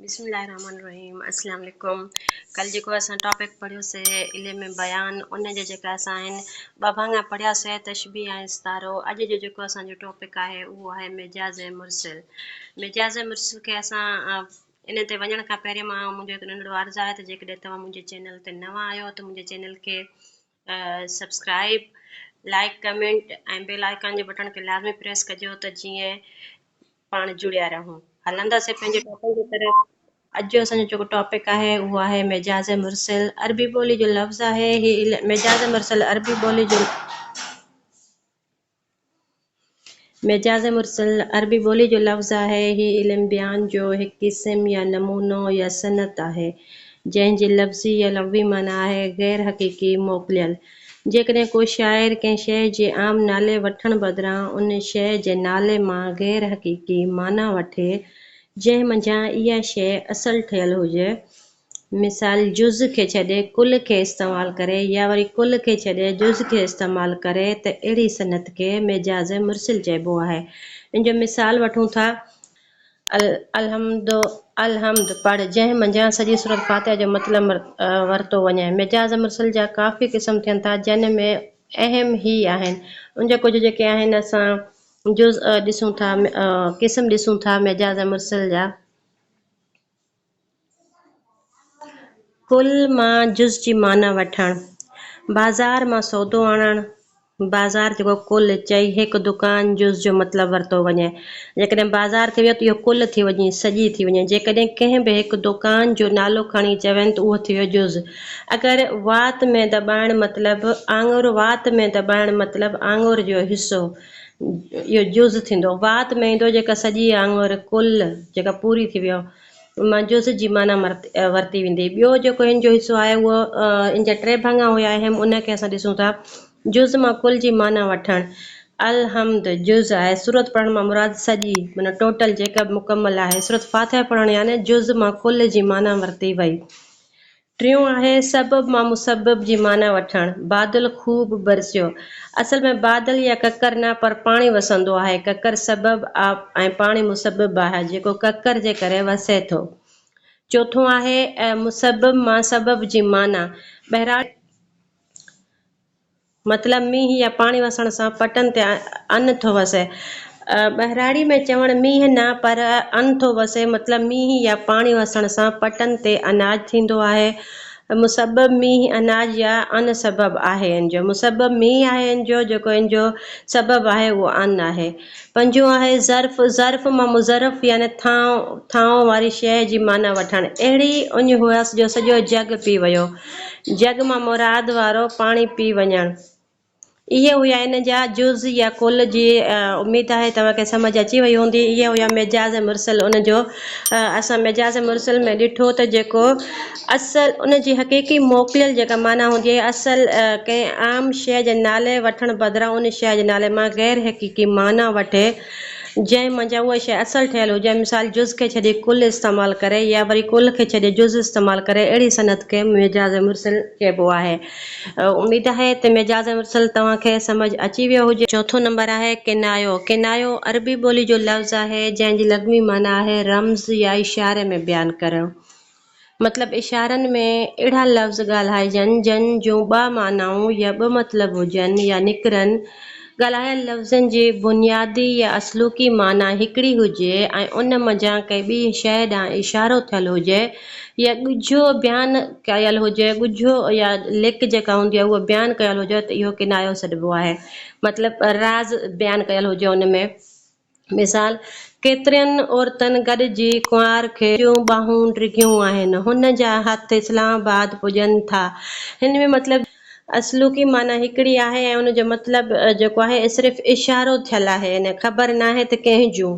बिस्मिल्लाहिर्रहमानिर्रहीम अस्सलाम वालेकुम। कल जो असां टॉपिक पढ़ियोसीं इल्म बयान उन जे जेका असां आहिनि ॿ भाङा पढ़ियासीं तशबीह ऐं इस्तारो। अॼु जो जेको असांजो टॉपिक आहे उहो आहे मिजाज़ मुरसिल। मिजाज़ मुरसिल खे असां इन ते वञण खां पहिरियों मुंहिंजो हिकु नंढिड़ो अर्ज़ु आहे त जेकॾहिं तव्हां मुंहिंजे चैनल ते नवां आहियो त मुंहिंजे चैनल खे सब्सक्राइब लाइक कमेंट ऐं बेल आइकन जे बटन खे लाज़मी प्रेस कजो त जीअं पाण जुड़िया रहूं। हलंदासीं पंहिंजे टॉपिक जी तरफ़। अॼु जो असांजो जेको टॉपिक आहे उहो आहे मिजाज़ मुरसिल। अरबी ॿोली जो लफ़्ज़ आहे ही मिजाज़ मुरसिल अरबी ॿोली जो मिजाज़ मुरसिल अरबी ॿोली जो लफ़्ज़ आहे ही इल्म बयान जो हिकु क़िस्म या नमूनो या सनत आहे जंहिंजी लफ़्ज़ी या लफ़्ज़ी माना आहे गैर हक़ीक़ी मोकिलियल। जेकॾहिं को शाइर कंहिं शइ जे आम नाले वठण बदिरां उन शइ जे नाले मां गैर हक़ीक़ी माना वठे जंहिं मंझां इहा शइ असुलु ठहियलु हुजे, मिसाल जुज़ खे छॾे कुल खे इस्तेमालु करे या वरी कुल खे छॾे जुज़ खे इस्तेमालु करे त अहिड़ी सनत खे मिजाज़ मुरसिल चइबो आहे। इन जो मिसाल वठूं था अलहम्द पढ़ जंहिं मंझां सॼी सूरत फातिहा जो मतिलबु वरितो वञे। मिजाज़ मुरसिल जा काफ़ी क़िस्म थियनि था जिन में अहम ही आहिनि। उन जा कुझु जेके आहिनि असां जुज़ ॾिसूं था क़िस्म ॾिसूं था मिजाज़ मुरसिल जा। कुल मां जुज़ जी माना वठणु, बाज़ार मां सौदो आणणु। बाज़ार जेको कुल चई हिकु दुकान जुज़ जो मतिलबु वरितो वञे। जेकॾहिं बाज़ार थी वियो त इहो कुल थी वञे सॼी थी वञे। जेकॾहिं कंहिं बि हिकु दुकान जो नालो खणी चवनि त उहो थी वियो जुज़। अगरि वात में दॿाइणु मतिलबु आङुर वात में दॿाइणु मतिलबु आङुर जो हिसो इहो जुज़ थींदो। वात में ईंदो जेका सॼी आङुर कुल जेका पूरी थी वियो मां जुज़ जी माना वरिती वेंदी। ॿियो जेको हिन जो हिसो आहे उहो इन जा टे भाङा हुया आहिनि उनखे असां ॾिसूं था। जुज़ मां कुल जी माना वठणु, अलहम्द जुज़ आहे सूरत पढ़ण मां मुराद सॼी माना टोटल जेका मुकमल आहे। सूरत फातिहा पढ़ण यानी जुज़ मां कुल जी माना वरिती वई। टियों आहे सबब मां मुसबब जी माना वठणु, बादल खूब बरसियो। असल में बादल या ककर न पर पाणी वसंदो आहे। ककर सबब ऐं पाणी मुसबब आहे जेको ककर जे करे वसे थो। चौथों आहे मुसबब मां सबब जी माना, बहराल मतिलबु मींहुं या पाणी वसण सां पटनि ते अन थो वसे। बहराड़ी में चवणु मींहुं न पर अन थो वसे मतिलबु मींहुं या पाणी वसण सां पटनि ते अनाज थींदो आहे। मुसबब मींहुं अनाज या अन सबब आहे इन जो। मुसबब मींहुं आहे इन जो जेको इन जो सबब आहे उहो अन आहे। पंजो आहे ज़र्फ़, ज़र्फ़ मां मुज़रफ़ यानी थांव वारी शइ जी माना वठणु। अहिड़ी उन हुअसि जो सॼो जग पी वियो। जग मां मुराद वारो पाणी पी वञणु। इहे हुया इन जा जुज़ या कुल जी। उमेद आहे तव्हांखे सम्झ अची वई हूंदी। इहे हुया मिजाज़ मुरसिल। उन जो असां मिजाज़ मुरसिल में ॾिठो त जेको असुलु उन जी हक़ीक़ी मोकिलियल जेका माना हूंदी आहे असुलु कंहिं आम शइ जे नाले वठण बदिरां उन शइ जे नाले मां गैर हक़ीक़ी माना वठे जंहिं मंझां उहा शइ असुलु ठहियलु हुजे। मिसाल जुज़ खे छॾे कुल इस्तेमालु करे या वरी कुल खे छॾे जुज़ इस्तेमालु करे अहिड़ी सनत खे मिजाज़ मुरसिल चइबो आहे। उमेद आहे त मिजाज़ मुरसिल तव्हांखे सम्झ अची वियो हुजे। चौथों नंबर आहे किनायो। किनायो अरबी ॿोली जो लफ़्ज़ आहे जंहिंजी लग़वी माना आहे रम्ज़ या इशारे में बयानु करणु। मतिलबु इशारनि में अहिड़ा लफ़्ज़ ॻाल्हाइजनि जंहिं जूं ॿ मानाऊं या ॿ मतिलबु हुजनि या निकिरनि। ॻाल्हायल लफ़्ज़नि जी बुनियादी या असलूकी माना हिकिड़ी हुजे ऐं उन मंझां कंहिं ॿी शइ ॾांहुं इशारो थियलु हुजे या ॻुझो बयानु कयल हुजे। ॻुझो या लिक जेका हूंदी आहे उहा बयानु कयल हुजे त इहो किनायो सॾिबो आहे। मतिलबु राज़ बयानु कयल हुजे उन में। मिसाल केतिरनि औरतुनि गॾिजी कुंवार खे जूं ॿाहूं डिघियूं आहिनि, हुन जा हथ इस्लामाबाद पुॼनि था। हिन में मतिलबु असलूकी माना हिकिड़ी आहे ऐं उन जो मतिलबु जेको आहे सिर्फ़ु इशारो थियलु आहे इन ख़बर न आहे त कंहिंजूं।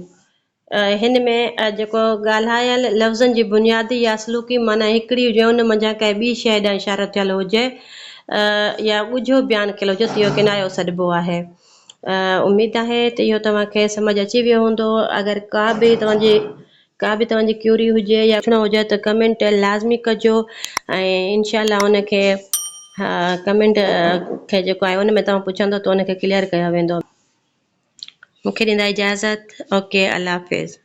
हिन में जेको ॻाल्हायल लफ़्ज़नि जी बुनियादी या असलूकी माना हिकिड़ी हुजे उन मंझां कंहिं ॿी शइ ॾांहुं इशारो थियलु हुजे या ॻुझो बयानु कयल हुजे त इहो किनायो सॾिबो आहे। उमेद आहे त इहो तव्हांखे सम्झ अची वियो हूंदो। अगरि का बि तव्हांजी क्यूरी हुजे या पुछिणो हुजे त कमेंट लाज़मी कजो ऐं इनशाला उनखे कमेंट खे जेको आहे उन में तव्हां पुछंदो त उनखे क्लियर कयो वेंदो। मूंखे ॾींदा इजाज़त। ओके, अल्लाह हाफ़िज़।